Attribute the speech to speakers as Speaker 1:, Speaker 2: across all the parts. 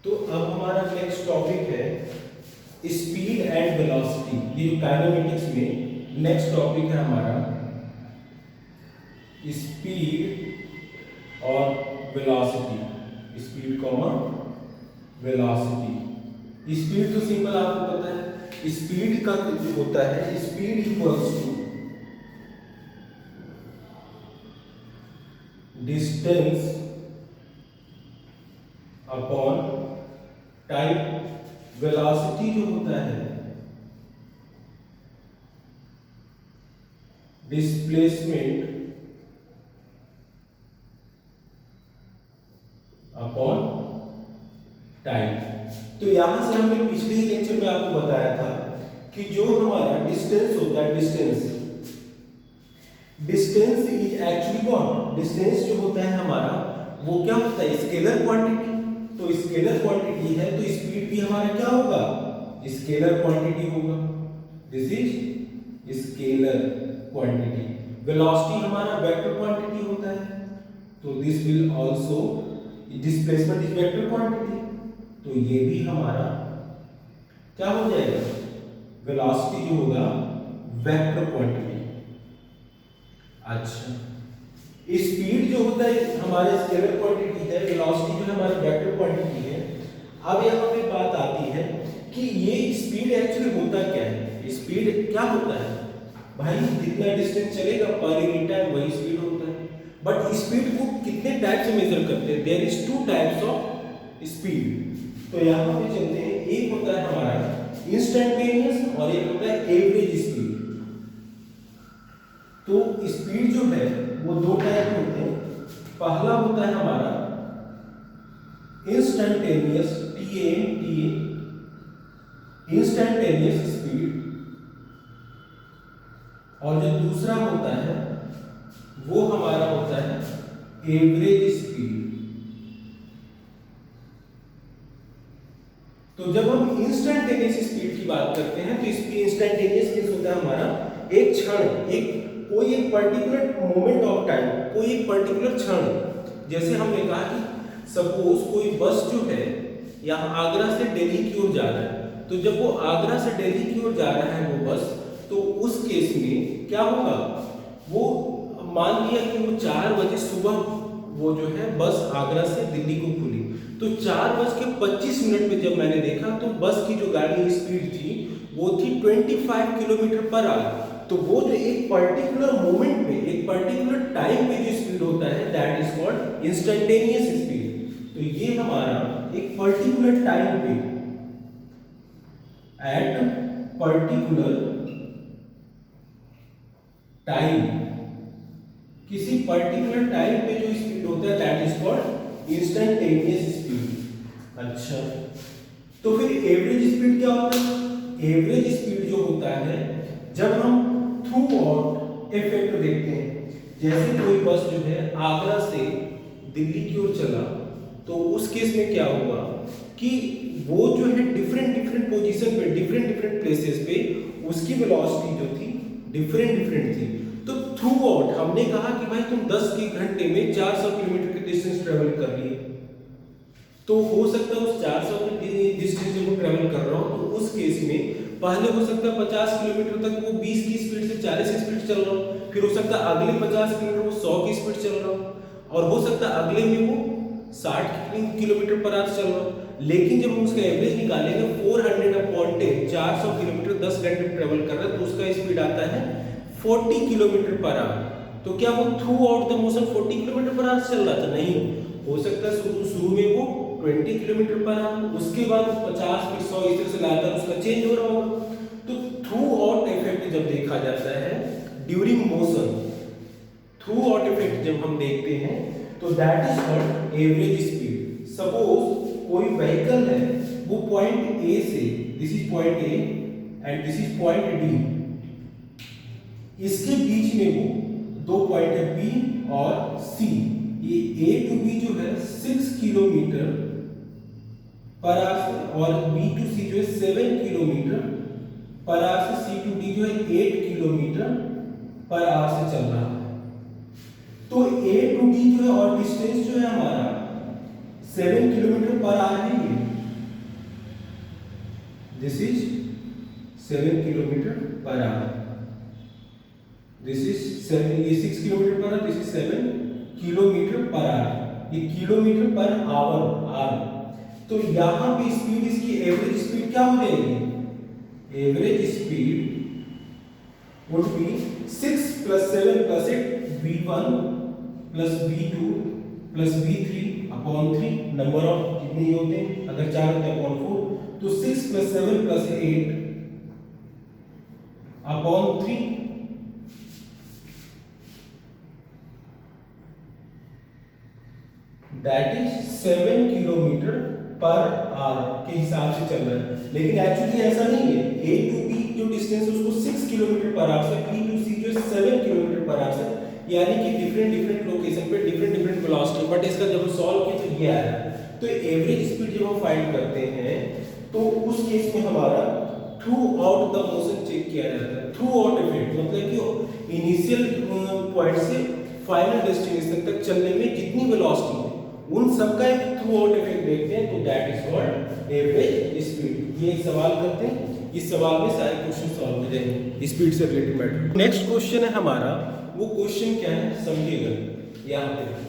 Speaker 1: तो अब हमारा नेक्स्ट टॉपिक है स्पीड एंड वेलोसिटी। ये जो काइनेमेटिक्स में नेक्स्ट टॉपिक है हमारा स्पीड और velocity. Speed comma velocity. Speed तो सिंपल आपको पता है, स्पीड का जो होता है speed equals to distance upon time. Velocity जो होता है डिस्प्लेसमेंट अपॉन टाइम। तो यहां से हमने पिछले ही लेक्चर में आपको बताया था कि जो हमारा डिस्टेंस होता है, distance is actually what, distance जो होता है हमारा वो क्या होता है, स्केलर क्वांटिटी। तो स्केलर क्वांटिटी है तो स्पीड भी हमारा क्या होगा, स्केलर क्वांटिटी होगा। This is scalar quantity. Velocity हमारा वेक्टर क्वांटिटी होता है, तो this will also, displacement is vector quantity, तो ये भी हमारा क्या हो जाएगा, वेलोसिटी जो होगा वेक्टर क्वांटिटी। अच्छा, स्पीड जो होता है हमारे स्केलर क्वांटिटी है, वेलोसिटी जो है हमारी वेक्टर क्वांटिटी है। अब यहाँ पे बात आती है कि ये स्पीड एक्चुअली होता क्या है। स्पीड क्या होता है भाई, जितना डिस्टेंस चलेगा पर यूनिट टाइम वही स्पीड होता है। बट स्पीड को कितने टाइप से मेजर करते हैं, there is two types of speed. तो यहाँ पे चलते हैं, एक होता है हमारा इंस्टेंटेनियस और एक होता है एवरेज स्पीड। तो स्पीड जो है वो दो टाइप के होते हैं। पहला होता है हमारा इंस्टेंटेनियस, TANTA, इंस्टेंटेनियस स्पीड, और जो दूसरा होता है वो हमारा होता है एवरेज स्पीड। तो जब हम इंस्टेंटेनियस स्पीड की बात करते हैं तो इसकी इंस्टेंटेनियस मींस होता है हमारा एक क्षण, एक कोई एक पर्टिकुलर मोमेंट ऑफ टाइम, कोई एक पर्टिकुलर क्षण। जैसे हमने कहा कि सपोज कोई बस जो है यहाँ आगरा से दिल्ली की ओर जा रहा है, तो जब वो आगरा से दिल्ली की ओर जा रहा है वो बस, तो उस केस में क्या होगा, वो मान लिया कि वो 4 बजे सुबह वो जो है बस आगरा से दिल्ली को खुली, तो 4:25 पे जब मैंने देखा तो बस की जो गाड़ी स्पीड थी वो थी 25 किलोमीटर पर आवर। तो वो जो एक पर्टिकुलर मोमेंट में, एक पर्टिकुलर टाइम पे जो स्पीड होता है that is called instantaneous speed. तो ये हमारा एक पर्टिकुलर टाइम पे, एट पर्टिकुलर टाइम, किसी पर्टिकुलर टाइम पे जो स्पीड होता है that is called instantaneous speed. अच्छा, तो फिर एवरेज स्पीड क्या होता है? एवरेज स्पीड जो होता है जब हम थ्रू आउट इफेक्ट देखते हैं, जैसे कोई बस जो है आगरा से दिल्ली की ओर चला, तो उस केस में क्या होगा कि वो जो है डिफरेंट डिफरेंट पोजीशन पे, डिफरेंट डिफरेंट प्लेसेस पे उसकी वेलोसिटी जो थी डिफरेंट थी। तो थ्रू आउट हमने कहा कि भाई तुम 10 के घंटे में 400 किलोमीटर के डिस्टेंस ट्रेवल कर लिए, तो हो सकता है उस 400 के डिस्टेंस जो ट्रेवल कर रहा हूं, तो उस केस में पहले हो सकता है 50 किलोमीटर तक वो 20 की स्पीड से 40 की स्पीड चल रहा हूं, फिर हो सकता है अगले 50 किलोमीटर वो 100 की स्पीड चल रहा हूं, और हो सकता है अगले में वो 60 किलोमीटर पर आवर चल रहा हूं। लेकिन जब हम उसका एवरेज निकालेंगे 400/10, 400 किलोमीटर 10 घंटे ट्रेवल कर रहा है, तो उसका स्पीड आता है 40 किलोमीटर पर आवर। तो क्या वो through out the motion 40 kilometre per hour चल रहा था? नहीं, हो सकता है शुरू में वो 20 किलोमीटर पर आवर, उसके बाद 50 फिर 100 इस तरह से लगातार उसका चेंज हो रहा होगा। तो थ्रू आउट इफेक्ट जब देखा जाता है during motion, through out effect जब हम देखते हैं तो that is called average speed. Suppose कोई व्हीकल है, वो पॉइंट ए से, this is point A and this is point D, इसके बीच में वो दो पॉइंट है बी और सी। ये ए टू बी जो है 6 किलोमीटर पर आवर और बी टू सी जो है 7 किलोमीटर पर आवर से सी टू डी जो है 8 किलोमीटर पर आवर से चल रहा है। तो ए टू डी जो है और डिस्टेंस जो है हमारा 7 किलोमीटर पर आवर है ये, this is 7 kilometre per hour, this is 7, ये 6 kilometre per hour, this is 7 kilometre per hour, ये किलोमीटर पर आवर आर। तो यहां पे स्पीड, इसकी एवरेज स्पीड क्या हो जाएगी? Average speed would be 6 plus 7 plus 8 v1 plus v2 plus v3 upon 3, number of कितने होते हैं, अगर 4 होते हैं अपॉन 4, तो 6 plus 7 plus 8 upon 3, that is 7 kilometre per hour के हिसाब से चल रहा है। लेकिन एक्चुअली ऐसा नहीं है, ए टू बी जो डिस्टेंस है उसको 6 किलोमीटर पर आवर से, बी टू सी जो 7 किलोमीटर पर आवर से, यानी कि डिफरेंट लोकेशन पे डिफरेंट वेलोसिटी। बट इसका जब सॉल्व किया तो ये आया। तो एवरेज स्पीड जब हम फाइंड करते हैं तो उस केस में हमारा throughout the motion check किया जाता है। थ्रू आउट इफेक्ट मतलब कि इनिशियल पॉइंट से फाइनल डेस्टिनेशन तक चलने में जितनी वेलोसिटी है उन सबका एक थ्रू आउट इफेक्ट देखते हैं, तो that is called average speed. ये एक सवाल करते हैं, इस सवाल में सारे क्वेश्चन सॉल्व हो जाएंगे स्पीड से रिलेटेड मैटर। नेक्स्ट क्वेश्चन है हमारा, वो क्वेश्चन क्या है समझिएगा यहाँ पे।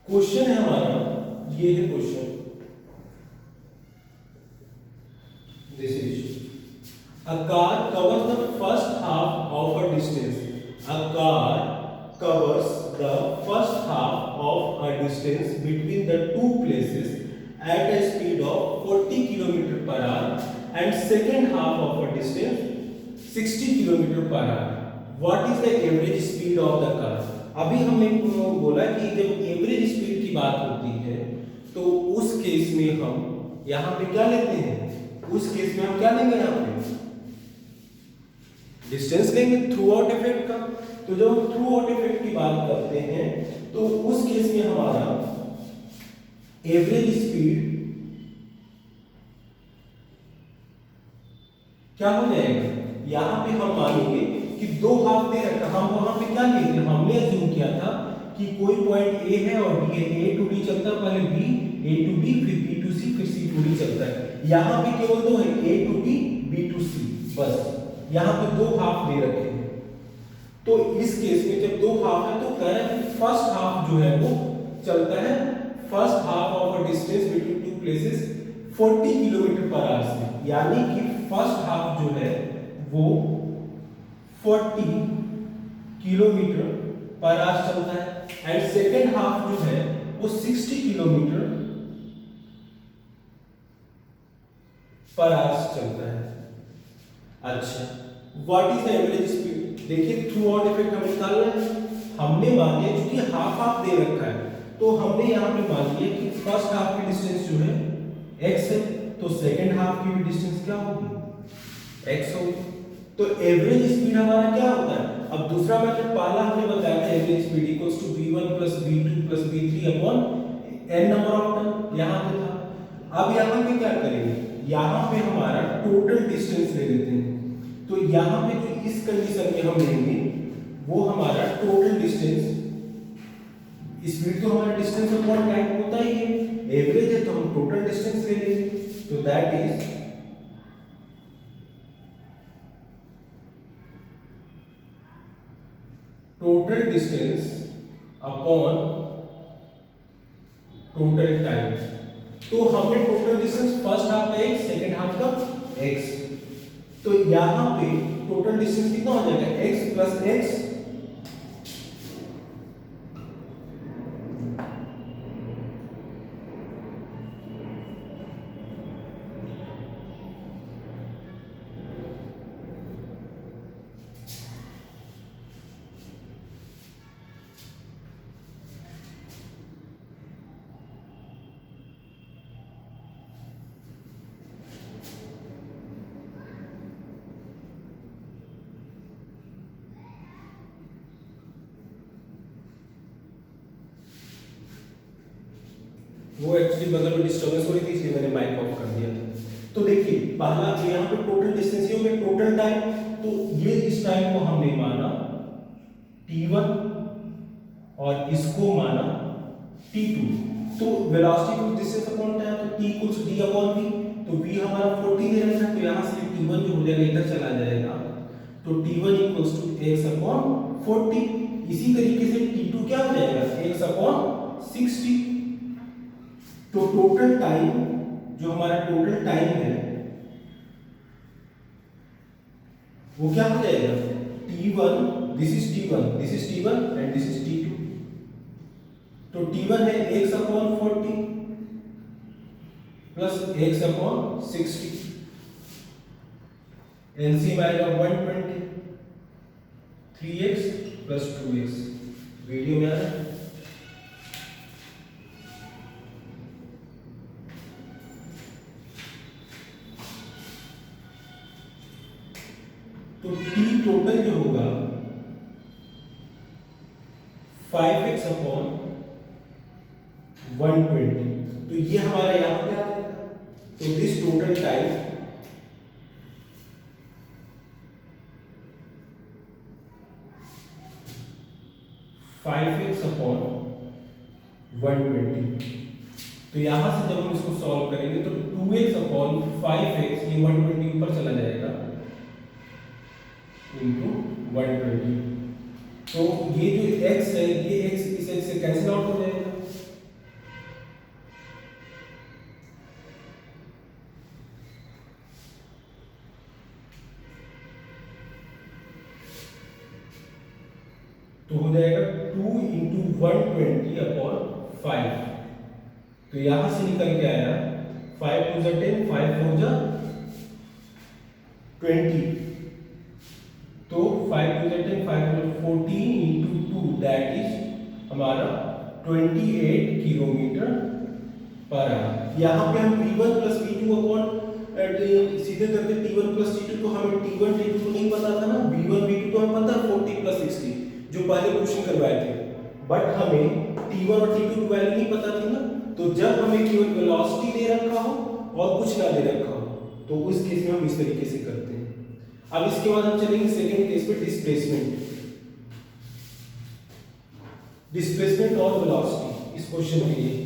Speaker 1: क्वेश्चन है हमारा, ये है question, this is a car covers the first half of a distance, a car covers the first half of a distance between the two places at a speed of 40 kilometre per hour and second half of a distance 60 kilometre per hour. What is the average speed of the car? अभी हमने बोला कि जब average speed की बात होती है तो उस केस में हम यहां पे क्या लेते हैं, उस केस में हम क्या लेंगे, यहां पे डिस्टेंस लेंगे थ्रू आउट इफेक्ट का। तो जब हम थ्रू आउट इफेक्ट की बात करते हैं तो उस केस में हमारा एवरेज स्पीड क्या हो जाएगा, यहां पे हम मानेंगे कि दो हाफ दे रखा, हम वहां पे क्या लिए थे, हमने अज्यूम किया था कि कोई पॉइंट ए है और बी है, ए टू डी चलता है, पहले बी ए टू बी फिर बी टू सी फिर सी टू डी चलता है। यहां पे केवल दो है, ए टू बी टू सी, बस यहां पे दो हाफ दे रखे हैं। तो इस केस में जब दो हाफ है तो कह रहे हैं फर्स्ट हाफ जो है वो चलता है, first half of a distance between two places 40 kilometre per hour से, यानी कि फर्स्ट हाफ जो है वो 40 किलोमीटर पर आवर चलता है एंड सेकेंड हाफ जो है वो 60 किलोमीटर पर आवर चलता है। अच्छा, what is the average speed? देखिए थ्रू आउट इफेक्ट हम निकाल रहे हैं, हमने मान लिया क्योंकि हाफ हाफ दे रखा है तो हमने यहां पे मान लिया कि फर्स्ट हाफ की डिस्टेंस जो है x है, तो सेकेंड हाफ की भी डिस्टेंस क्या होगी, x होगी। तो एवरेज स्पीड हमारा क्या होता है, अब दूसरा मेथड पहला हमने बताया था average speed equals to v1 plus v2 plus v3 upon n number of turn, यहां पे था। अब यहां पे क्या करेंगे, यहां पे हमारा टोटल डिस्टेंस ले लेते हैं। तो यहां पे जो इस कंडीशन में हम लेंगे वो हमारा टोटल डिस्टेंस, स्पीड तो हमारा डिस्टेंस अपॉन टाइम होता ही है, एवरेज है तो हम टोटल डिस्टेंस ले लेंगे, तो that is total distance upon total time. तो हमने टोटल डिस्टेंस फर्स्ट हाफ का x, सेकंड हाफ का x, तो यहां पे टोटल डिस्टेंस कितना हो जाएगा, x प्लस x वो एक्चुअली बगल में डिस्टर्बेंस हो रही थी इसलिए मैंने माइक ऑफ कर दिया था। तो देखिए पहला यहाँ पे टोटल डिस्टेंस ये हो गया टोटल टाइम, तो ये इस टाइम को हमने माना t1 और इसको माना t2। तो velocity to distance upon time, तो t equals d upon v, तो v हमारा 40 दे रखा है, तो यहाँ से t1 जो हो जाएगा इधर चला जाएगा, तो t1 equals to x upon 40। इसी तरीके से t2 क्या हो जाएगा x अपॉन 60। तो टोटल टाइम जो हमारा टोटल टाइम है वो क्या हो जाएगा t1, this is t1 and this is t2। तो t1 है x upon 40 plus x upon 60, LCM आएगा 120, 3x प्लस 2x। वीडियो में आ रहा है। तो t टोटल जो होगा 5x अपॉन 120, तो ये हमारा यहां पे आ जाएगा। तो दिस टोटल टाइम अपॉन 120। तो यहां से जब हम इसको सॉल्व करेंगे तो 2x अपॉन 5x, ये 120 ऊपर चला जाएगा इनटू 120। तो ये जो x है ये x इस x से कैंसिल आउट हो जाएगा। तो हो जाएगा 2 इंटू 120 अपॉन 5। तो यहां से निकल के आया 5 2 10, 5 4 जा 20। तो 5 2 10, 5 4 14 इंटू 2 दैट इज हमारा 28 किलोमीटर पर आवर। यहाँ पे हम v1 प्लस v2 अपॉन सीधे करते t1 प्लस t2, तो हमें t1 t2 नहीं पता था ना, v1 v2 तो हमें पता 40 प्लस 60 जो पहले क्वेश्चन करवाए थे, बट हमें t1 और t2 की वैल्यू नहीं पता थी ना। तो जब हमें केवल वेलोसिटी दे रखा हो और कुछ ना दे रखा हो तो उस केस में हम इस तरीके से करते हैं। अब इसके बाद हम चलेंगे सेकंड केस पे, डिस्प्लेसमेंट और वेलोसिटी इस क्वेश्चन के लिए।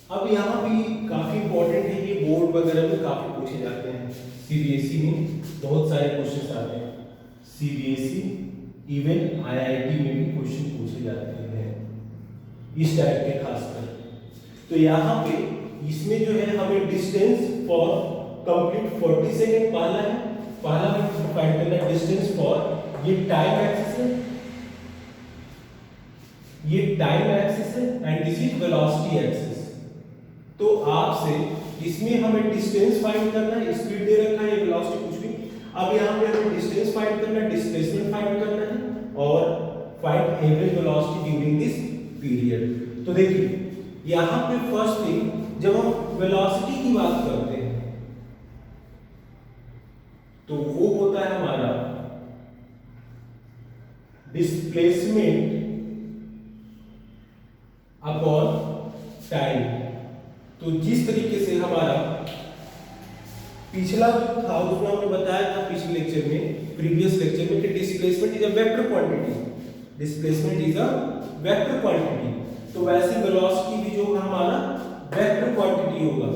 Speaker 1: अब यहाँ भी काफी इंपॉर्टेंट है, ये बोर्ड वगैरह में काफी पूछे जाते हैं। सीबीएसई में बहुत सारे क्वेश्चन आते हैं, सीबीएसई इवन आईआईटी में भी क्वेश्चन पूछे जाते हैं इस टाइप के खासकर। तो यहाँ पे इसमें जो है हमें डिस्टेंस फॉर कंप्लीट 40 सेकेंड पहला हमें फाइंड करना है डिस्टेंस फॉर, ये टाइम एक्सिस है, ये टाइम एक्सिस है and this is velocity axis. तो आपसे इसमें हमें डिस्टेंस फाइंड करना है, स्पीड दे रखा है, वेलोसिटी कुछ भी। अब यहाँ पे हमें डिस्टेंस फाइंड करना है, डिस्प्लेसमेंट फाइंड करना है और find average velocity during this period. तो देखिए यहाँ पे फर्स्ट थिंग जब हम वेलोसिटी की बात करते हैं तो वो होता है हमारा डिस्प्लेसमेंट अपॉन टाइम। तो जिस तरीके से हमारा पिछला जो था उसमें हमने बताया था पिछले लेक्चर में, प्रीवियस लेक्चर में, कि displacement is a vector quantity, displacement is a vector quantity. तो वैसे वेलोसिटी भी जो हमारा वेक्टर क्वांटिटी होगा।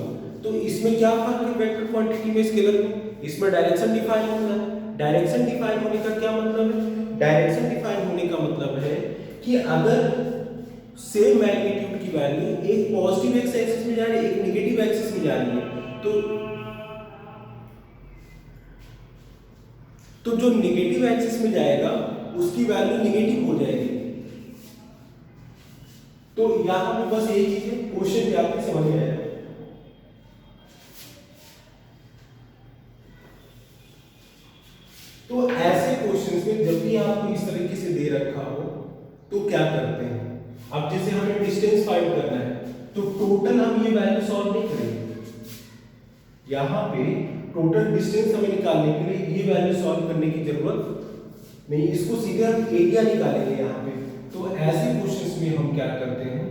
Speaker 1: तो इसमें क्या फर्क है वेक्टर क्वांटिटी में स्केलर में? इसमें डायरेक्शन डिफाइन होना है। डायरेक्शन डिफाइन होने का क्या मतलब है? डायरेक्शन डिफाइन होने का मतलब है कि अगर सेम मैग्नीट्यूड की वैल्यू एक पॉजिटिव एक्स एक्सिस में जा रही है, एक नेगेटिव एक्सिस में जा रही है, तो जो नेगेटिव एक्सिस में जाएगा उसकी वैल्यू नेगेटिव हो जाएगी। तो यहां पे बस यही चीज है, क्वेश्चन पे आपको समझ में आएगा। तो ऐसे क्वेश्चंस में जब भी आपको इस तरीके से दे रखा हो तो क्या करते हैं, अब जैसे हमें डिस्टेंस फाइंड करना है तो टोटल हम ये वैल्यू सॉल्व नहीं करेंगे, यहां पे टोटल डिस्टेंस हमें निकालने के लिए ये वैल्यू सॉल्व करने की जरूरत नहीं, इसको सीधे हम एरिया निकालेंगे यहां पे। तो ऐसे क्वेश्चंस में हम क्या करते हैं,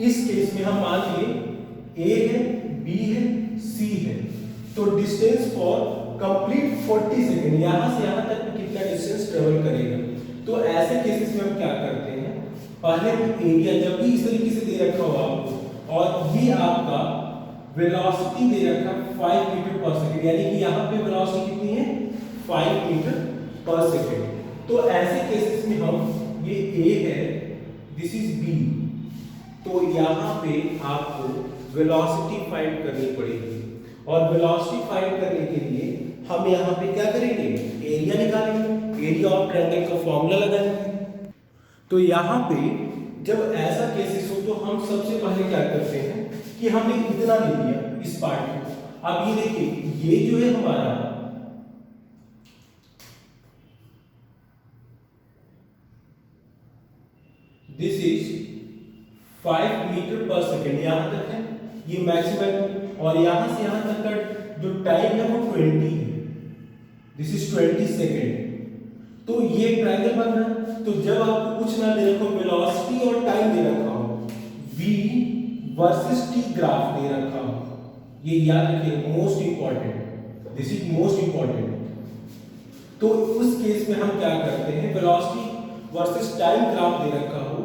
Speaker 1: इस केस में हम मान लिए ए है, बी है, सी है, तो डिस्टेंस फॉर कंप्लीट 40 सेकेंड यहां से यहां तक कितना डिस्टेंस ट्रेवल करेगा। तो ऐसे केसेस में हम क्या करते हैं, पहले एरिया जब भी इस तरीके से दे रखा हो आपको और ये आपका वेलोसिटी दे रखा 5 मीटर पर सेकेंड, यानी कि यहाँ पे वेलोसिटी कितनी है 5 मीटर पर सेकेंड। तो ऐसे केसेस में हम ये ए है, दिस इज बी, तो यहाँ पे आपको वेलोसिटी फाइंड करनी पड़ेगी और वेलोसिटी फाइंड करने के लिए हम यहाँ पे क्या करेंगे, एरिया निकालेंगे, एरिया ऑफ ट्रायंगल का फॉर्मूला लगाएंगे। तो यहाँ पे जब ऐसा केसेस हो तो हम सबसे पहले क्या करते हैं कि हमने इतना ले लिया इस पार्ट को। अब ये देखिए ये जो है हमारा दिस इज 5 मीटर पर सेकेंड यहां तक है, ये मैक्सिमम, और यहां से यहां तक का जो टाइम है वो 20 है, दिस इज 20 सेकेंड। तो ये ट्रायंगल बन रहा है। तो जब आपको कुछ ना दे रखा हो, वेलोसिटी और टाइम दे रखा हो, v वर्सेस t ग्राफ दे रखा हो, ये याद रखिए most important, this is most important. तो उस केस में हम क्या करते हैं, वेलोसिटी वर्सेस टाइम ग्राफ दे रखा हो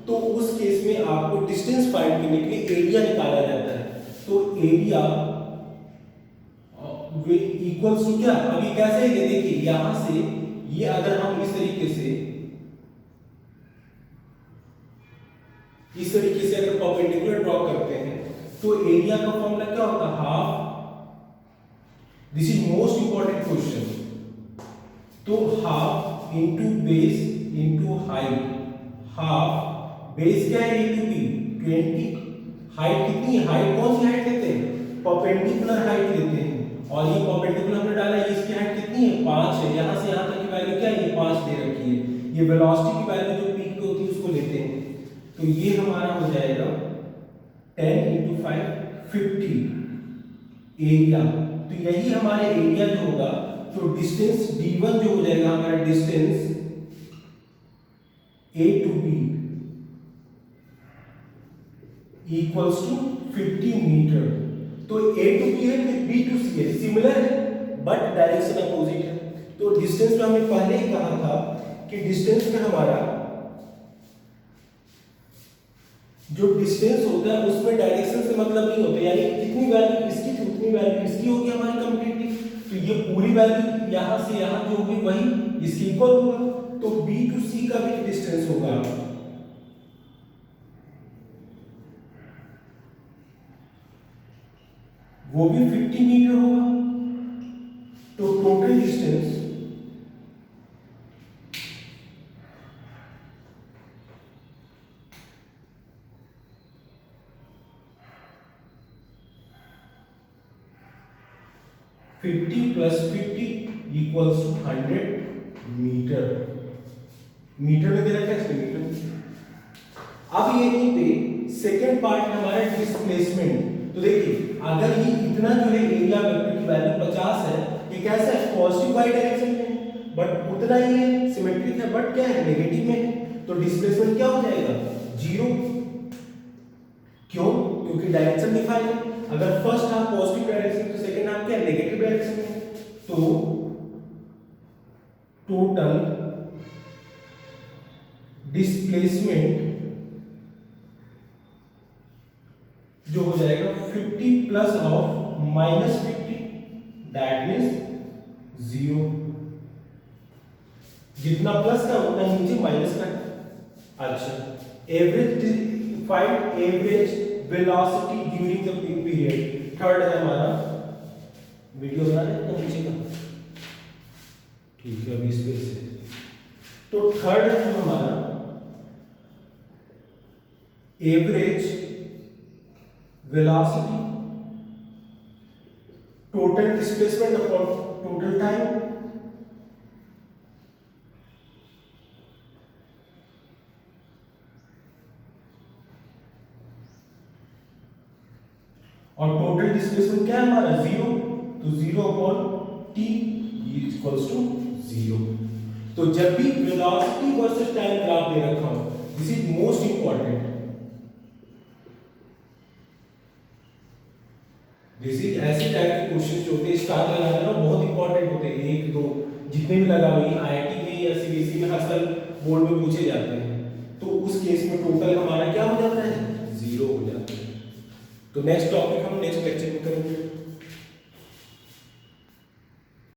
Speaker 1: तो उस केस में आपको डिस्टेंस फाइंड करने के लिए एरिया निकाला जाता है। तो एरिया इक्वल्स टू क्या, अभी कैसे है देखिए यहां से ये अगर हम इस तरीके से अगर परपेंडिकुलर ड्रॉ करते हैं तो एरिया का फॉर्मूला क्या होता है, half, this is most important question. तो half into base into height, half base क्या है, ए टू बी 20, हाइट कितनी है, हाइट कौन सी हाइट लेते हैं, परपेंडिकुलर हाइट लेते हैं, और ये परपेंडिकुलर हमने डाला है, इसकी हाइट कितनी है 5 है, यहां से यहां तक की वैल्यू क्या है, ये 5 दे रखी है। ये वेलोसिटी की वैल्यू जो पीक पे होती है उसको लेते हैं, तो ये हमारा हो जाएगा 10 × 5 50 एरिया। तो यही हमारे एरिया जो होगा, तो डिस्टेंस d1 जो हो जाएगा हमारा distance a to b equals to 50 meter. तो a to b है, फिर b to c है, सिमिलर है बट डायरेक्शन अपोजिट है। तो डिस्टेंस में हमने पहले ही कहा था कि डिस्टेंस में हमारा जो डिस्टेंस होता है उसमें डायरेक्शन से मतलब नहीं होता, यानी जितनी वैल्यू इसकी थी उतनी वैल्यू इसकी होगी हमारी कंप्लीटली। तो ये पूरी वैल्यू यहां से यहां जो होगी वही इसके इक्वल होगा। तो b to c का भी डिस्टेंस होगा वो भी 50 मीटर होगा। तो total distance fifty plus 50 equals to 100 meter. Meter में दे रखा है, इसमें मीटर। अब यहीं पे सेकेंड पार्ट है हमारा डिस्प्लेसमेंट। तो देखिए अगर ये इतना जो है एरिया वेक्टर की वैल्यू 50 है, ये कैसा है, पॉजिटिव वाई डायरेक्शन में, बट उतना ही है, सिमेट्रिक है, बट क्या है, नेगेटिव में है। तो डिस्प्लेसमेंट क्या हो जाएगा, 0। क्यों, क्योंकि डायरेक्शन डिफाइन है। अगर फर्स्ट हाफ पॉजिटिव डायरेक्शन तो सेकंड हाफ क्या है, नेगेटिव डायरेक्शन में। तो टोटल डिस्प्लेसमेंट जो हो जाएगा 50 प्लस ऑफ -50 दैट मीन्स 0। जितना प्लस का उतना नीचे माइनस का। अच्छा, average, find average velocity during the period. Third है हमारा, वीडियो बना रहे हैं नीचे का, ठीक है अभी इस पे से। तो थर्ड है हमारा average velocity total displacement upon total time. और टोटल डिस्प्लेसमेंट क्या है हमारा 0, तो 0 अपॉन t इक्वल्स टू 0। तो जब भी वेलोसिटी वर्सेस टाइम ग्राफ दे रखा हो, this is most important, this is ऐसे टाइप के क्वेश्चन जो होते हैं स्टार लगाने ना बहुत इंपॉर्टेंट होते हैं, एक दो जितने भी लगा हुए आईआईटी में या सीबीएसई में हर साल बोर्ड में पूछे जाते हैं। तो उस केस में टोटल हमारा क्या हो जाता है 0 हो जाता है। तो नेक्स्ट टॉपिक हम नेक्स्ट लेक्चर में करेंगे।